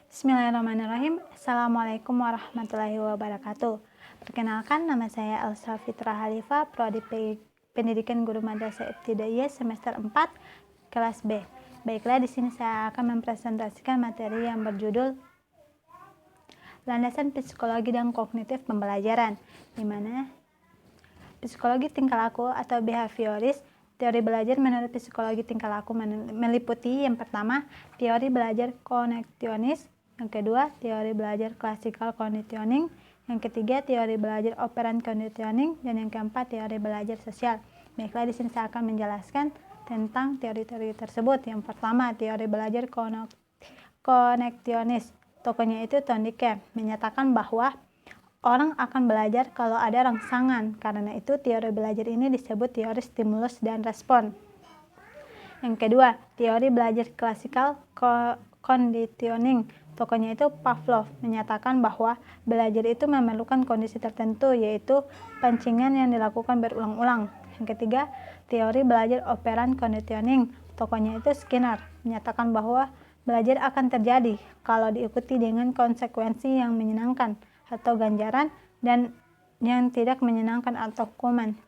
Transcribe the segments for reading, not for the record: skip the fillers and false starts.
Bismillahirrahmanirrahim. Assalamualaikum warahmatullahi wabarakatuh. Perkenalkan, nama saya Elsa Fitra Halifa, Prodi Pendidikan Guru Madrasah Ibtidaiyah semester 4, kelas B. Baiklah, di sini saya akan mempresentasikan materi yang berjudul Landasan Psikologi dan Kognitif Pembelajaran, di mana psikologi tingkah laku atau behavioris. Teori belajar menurut psikologi tingkah laku meliputi yang pertama, teori belajar koneksionis, yang kedua, teori belajar klasikal conditioning, yang ketiga, teori belajar operant conditioning, dan yang keempat, teori belajar sosial. Baiklah, di sini saya akan menjelaskan tentang teori-teori tersebut. Yang pertama, teori belajar koneksionis. Tokohnya itu Thorndike menyatakan bahwa orang akan belajar kalau ada rangsangan. Karena itu teori belajar ini disebut teori stimulus dan respon. Yang kedua, teori belajar klasikal conditioning. Tokohnya itu Pavlov menyatakan bahwa belajar itu memerlukan kondisi tertentu, yaitu pancingan yang dilakukan berulang-ulang. Yang ketiga, teori belajar operant conditioning. Tokohnya itu Skinner menyatakan bahwa belajar akan terjadi kalau diikuti dengan konsekuensi yang menyenangkan atau ganjaran dan yang tidak menyenangkan atau hukuman.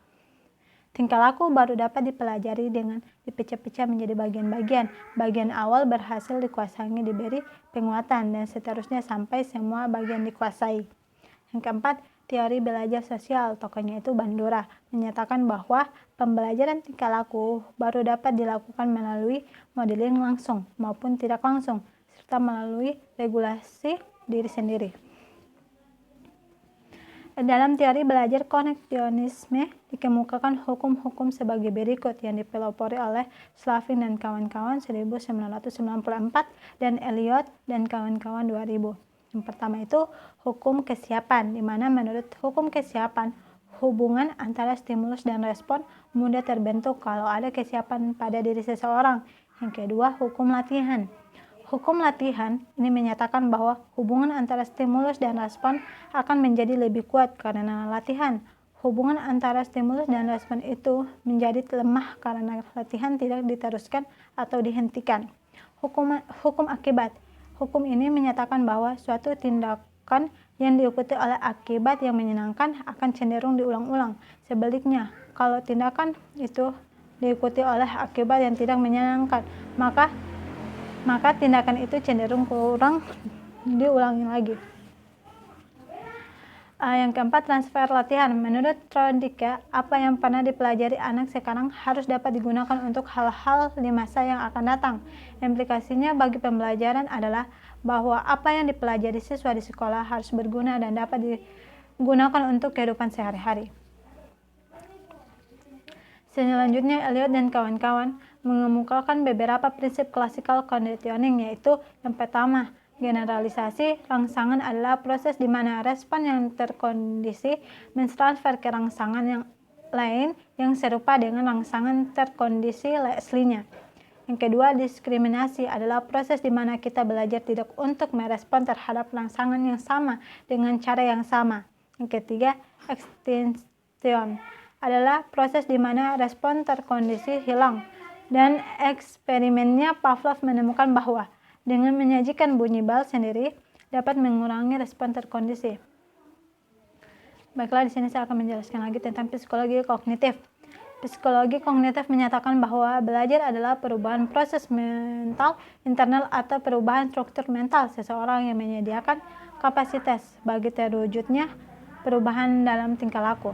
Tingkah laku baru dapat dipelajari dengan dipecah-pecah menjadi bagian-bagian. Bagian awal berhasil dikuasai diberi penguatan dan seterusnya sampai semua bagian dikuasai. Yang keempat, teori belajar sosial. Tokohnya itu Bandura menyatakan bahwa pembelajaran tingkah laku baru dapat dilakukan melalui modeling langsung maupun tidak langsung, serta melalui regulasi diri sendiri. Dalam teori belajar koneksionisme dikemukakan hukum-hukum sebagai berikut yang dipelopori oleh Slavin dan kawan-kawan 1994 dan Eliot dan kawan-kawan 2000. Yang pertama itu hukum kesiapan, di mana menurut hukum kesiapan, hubungan antara stimulus dan respon mudah terbentuk kalau ada kesiapan pada diri seseorang. Yang kedua, hukum latihan. Hukum latihan ini menyatakan bahwa hubungan antara stimulus dan respon akan menjadi lebih kuat karena latihan. Hubungan antara stimulus dan respon itu menjadi lemah karena latihan tidak diteruskan atau dihentikan. Hukum akibat. Hukum ini menyatakan bahwa suatu tindakan yang diikuti oleh akibat yang menyenangkan akan cenderung diulang-ulang. Sebaliknya, kalau tindakan itu diikuti oleh akibat yang tidak menyenangkan, maka tindakan itu cenderung kurang diulangi lagi. Yang keempat, transfer latihan. Menurut Thorndike, apa yang pernah dipelajari anak sekarang harus dapat digunakan untuk hal-hal di masa yang akan datang. Implikasinya bagi pembelajaran adalah bahwa apa yang dipelajari siswa di sekolah harus berguna dan dapat digunakan untuk kehidupan sehari-hari. Selanjutnya, Eliot dan kawan-kawan mengemukakan beberapa prinsip klasikal conditioning, yaitu yang pertama, generalisasi rangsangan adalah proses di mana respon yang terkondisi mentransfer ke rangsangan yang lain yang serupa dengan rangsangan terkondisi aslinya. Yang kedua, diskriminasi adalah proses di mana kita belajar tidak untuk merespon terhadap rangsangan yang sama dengan cara yang sama. Yang ketiga, extinction adalah proses di mana respon terkondisi hilang. Dan eksperimennya Pavlov menemukan bahwa dengan menyajikan bunyi bel sendiri dapat mengurangi respon terkondisi. Baiklah, di sini saya akan menjelaskan lagi tentang psikologi kognitif. Psikologi kognitif menyatakan bahwa belajar adalah perubahan proses mental internal atau perubahan struktur mental seseorang yang menyediakan kapasitas bagi terwujudnya perubahan dalam tingkah laku.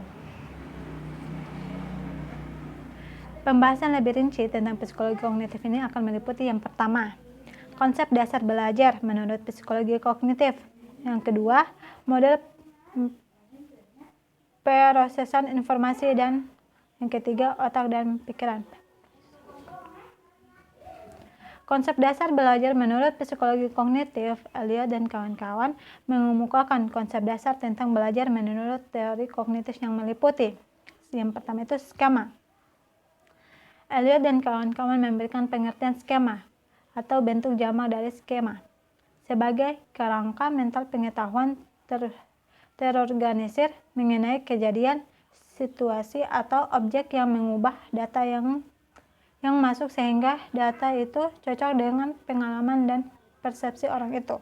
Pembahasan lebih rinci tentang psikologi kognitif ini akan meliputi yang pertama, konsep dasar belajar menurut psikologi kognitif. Yang kedua, model prosesan informasi, dan yang ketiga, otak dan pikiran. Konsep dasar belajar menurut psikologi kognitif, Eliot dan kawan-kawan mengemukakan konsep dasar tentang belajar menurut teori kognitif yang meliputi. Yang pertama itu skema. Eliot dan kawan-kawan memberikan pengertian skema atau bentuk jamak dari skema sebagai kerangka mental pengetahuan terorganisir mengenai kejadian, situasi, atau objek yang mengubah data yang masuk sehingga data itu cocok dengan pengalaman dan persepsi orang itu.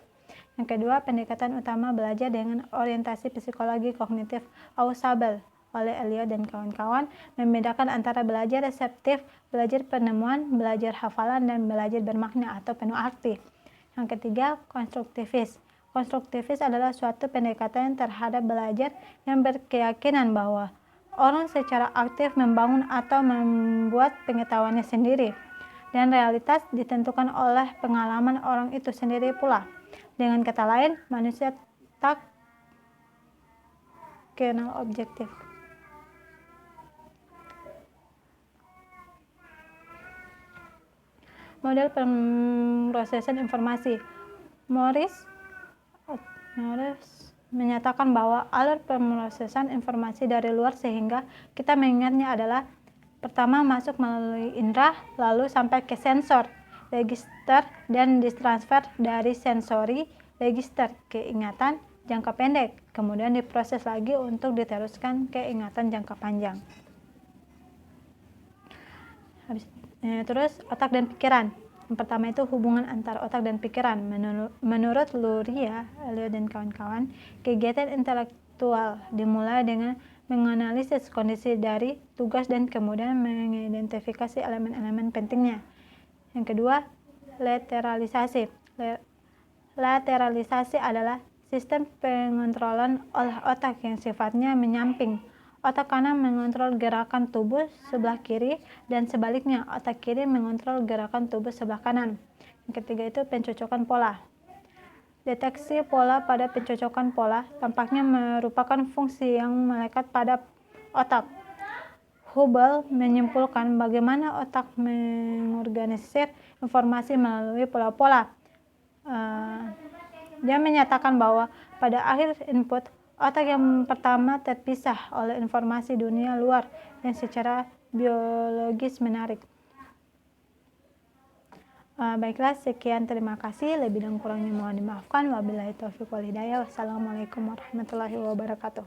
Yang kedua, pendekatan utama belajar dengan orientasi psikologi kognitif Ausubel oleh Elliot dan kawan-kawan membedakan antara belajar reseptif, belajar penemuan, belajar hafalan, dan belajar bermakna atau penuh arti. Yang ketiga, konstruktivis. Konstruktivis adalah suatu pendekatan terhadap belajar yang berkeyakinan bahwa orang secara aktif membangun atau membuat pengetahuannya sendiri, dan realitas ditentukan oleh pengalaman orang itu sendiri pula. Dengan kata lain, manusia tak kenal objektif. Model pemrosesan informasi. Morris menyatakan bahwa alur pemrosesan informasi dari luar sehingga kita mengingatnya adalah pertama masuk melalui indera, lalu sampai ke sensor, register, dan ditransfer dari sensori register ke ingatan jangka pendek, kemudian diproses lagi untuk diteruskan ke ingatan jangka panjang. Terus otak dan pikiran. Yang pertama itu hubungan antara otak dan pikiran. Menurut Luria, Elliot dan kawan-kawan, kegiatan intelektual dimulai dengan menganalisis kondisi dari tugas dan kemudian mengidentifikasi elemen-elemen pentingnya. Yang kedua, lateralisasi. Lateralisasi adalah sistem pengontrolan oleh otak yang sifatnya menyamping. Otak kanan mengontrol gerakan tubuh sebelah kiri dan sebaliknya, otak kiri mengontrol gerakan tubuh sebelah kanan. Yang ketiga itu pencocokan pola. Deteksi pola pada pencocokan pola tampaknya merupakan fungsi yang melekat pada otak. Hubble menyimpulkan bagaimana otak mengorganisir informasi melalui pola-pola. Dia menyatakan bahwa pada akhir input, otak yang pertama terpisah oleh informasi dunia luar yang secara biologis menarik. Baiklah, sekian, terima kasih. Lebih dan kurangnya mohon dimaafkan. Wabillahi taufiq wal hidayah. Wassalamualaikum warahmatullahi wabarakatuh.